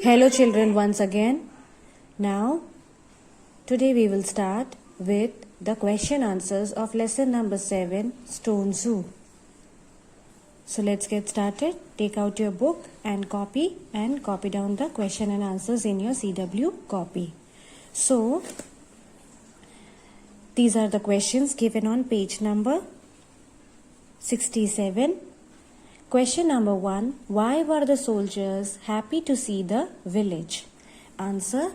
Hello children, once again. Now, today we will start with the question answers of lesson number 7, Stone Zoo. So let's get started. Take out your book and copy down the question and answers in your CW copy. So, these are the questions given on page number 67. Question number 1. Why were the soldiers happy to see the village? Answer.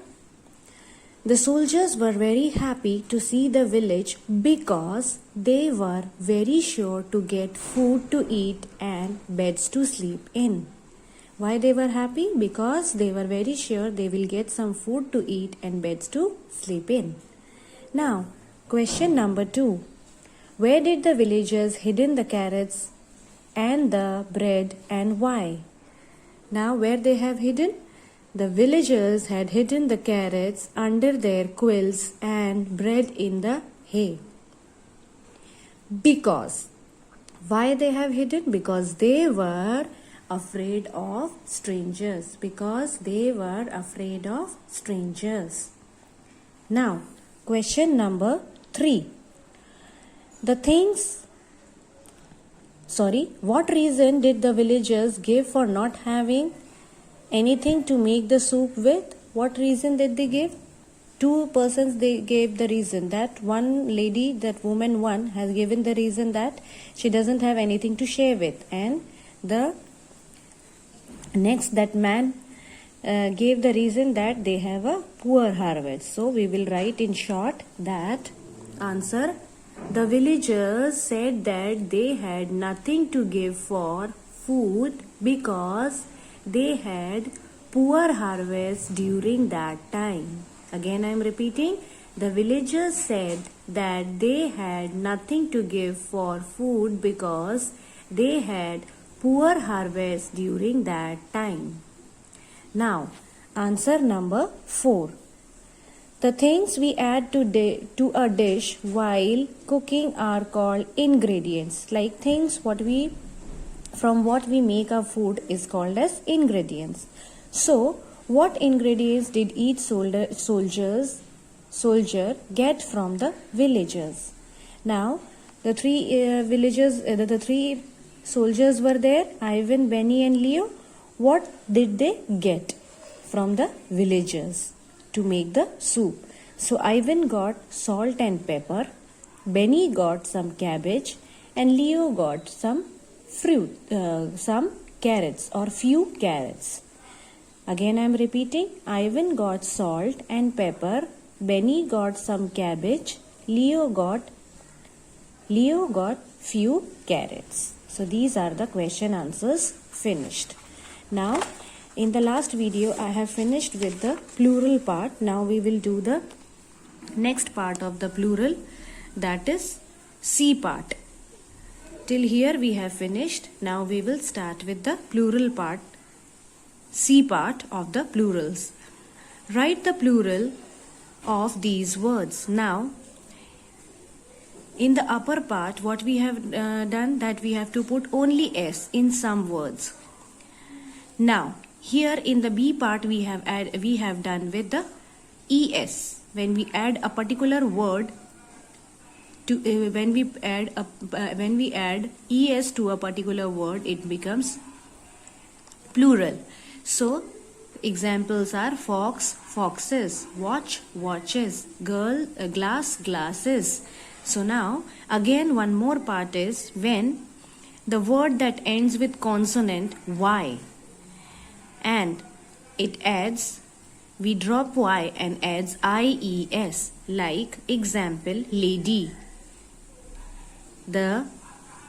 The soldiers were very happy to see the village because they were very sure to get food to eat and beds to sleep in. Why they were happy? Because they were very sure they will get some food to eat and beds to sleep in. Now, question number 2. Where did the villagers hidden the carrots and the bread and why? Now where they have hidden? The villagers had hidden the carrots under their quills and bread in the hay. Because. Why they have hidden? Because they were afraid of strangers. Because they were afraid of strangers. Now, question number 3. What reason did the villagers give for not having anything to make the soup with? What reason did they give? Two persons they gave the reason. That one lady, that woman one, has given the reason that she doesn't have anything to share with. And the next, that man gave the reason that they have a poor harvest. So we will write in short that answer. The villagers said that they had nothing to give for food because they had poor harvest during that time. Again I am repeating. The villagers said that they had nothing to give for food because they had poor harvest during that time. Now, answer number 4. The things we add to a dish while cooking are called ingredients. Like things from what we make our food is called as ingredients. So, what ingredients did each soldier get from the villagers? Now, the three soldiers were there, Ivan, Benny and Leo. What did they get from the villagers to make the soup? So Ivan got salt and pepper, Benny got some cabbage, and Leo got some fruit, some carrots or few carrots. Again I am repeating. Ivan got salt and pepper, Benny got some cabbage, Leo got few carrots. So these are the question answers finished. Now, in the last video, I have finished with the plural part. Now we will do the next part of the plural, that is C part. Till here we have finished. Now we will start with the plural part, C part of the plurals. Write the plural of these words. Now, in the upper part, what we have done, that we have to put only S in some words. Now, here in the B part we have done with the ES. When we add a particular word to when we add ES to a particular word, it becomes plural. So examples are fox, foxes, watch, watches, girl, glass, glasses. So now again one more part is when the word that ends with consonant Y and it adds, we drop Y and adds IES. Like example, lady. The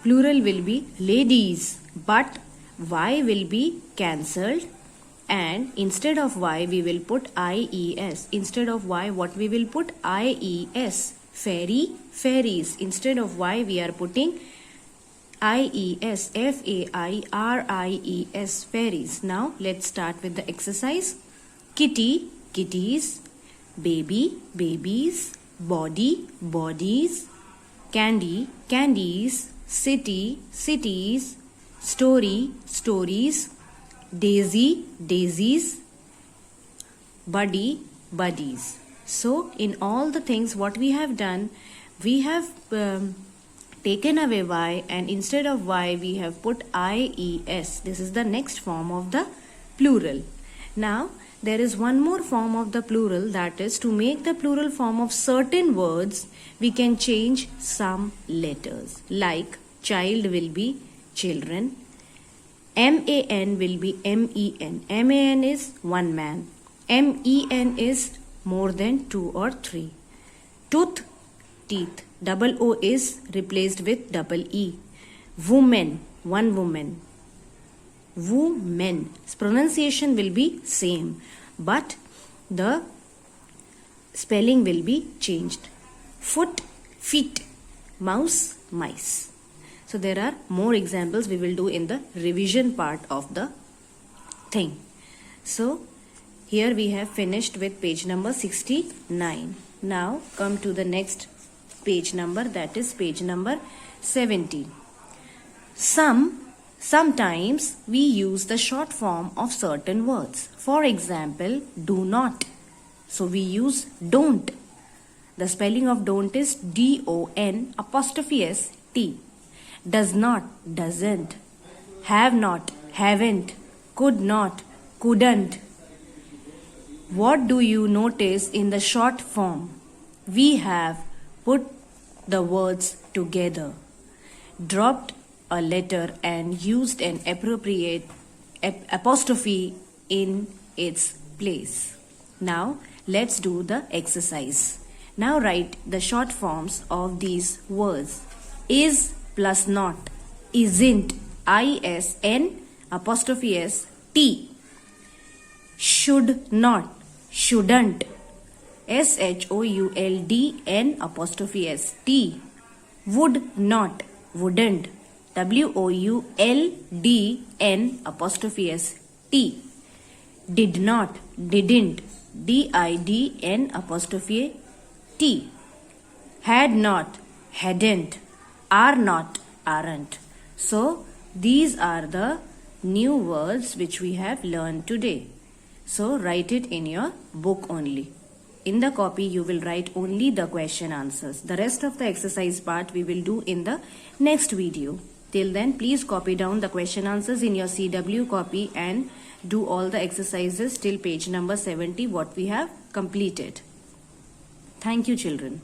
plural will be ladies, but Y will be cancelled and instead of Y we will put IES. Instead of Y, what we will put? IES. Fairy, fairies. Instead of Y we are putting IES, FAIRIES, fairies. Now let's start with the exercise. Kitty, kitties, baby, babies, body, bodies, candy, candies, city, cities, story, stories, daisy, daisies, buddy, buddies. So in all the things what we have done, we have taken away y, and instead of y we have put ies. This is the next form of the plural. Now there is one more form of the plural, that is, to make the plural form of certain words we can change some letters, like child will be children, man will be men. Man is one man, men is more than two or three. Tooth, teeth, double o is replaced with double e. Woman, one woman. Women, pronunciation will be same, but the spelling will be changed. Foot, feet, mouse, mice. So there are more examples we will do in the revision part of the thing. So here we have finished with page number 69. Now come to the next page number, that is page number 70. Sometimes we use the short form of certain words. For example, do not. So we use don't. The spelling of don't is D-O-N apostrophe S-T. Does not, doesn't. Have not, haven't. Could not, couldn't. What do you notice in the short form? We have put the words together, dropped a letter and used an appropriate apostrophe in its place. Now let's do the exercise. Now write the short forms of these words. Is plus not, isn't, I-S-N apostrophe S-T. Should not, shouldn't, S-H-O-U-L-D-N apostrophe S-T. Would not, wouldn't, W-O-U-L-D-N apostrophe S-T. Did not, didn't, D-I-D-N apostrophe T. Had not, hadn't, are not, aren't. So these are the new words which we have learned today. So write it in your book only. In the copy you will write only the question answers. The rest of the exercise part we will do in the next video. Till then, please copy down the question answers in your CW copy and do all the exercises till page number 70 what we have completed. Thank you, children.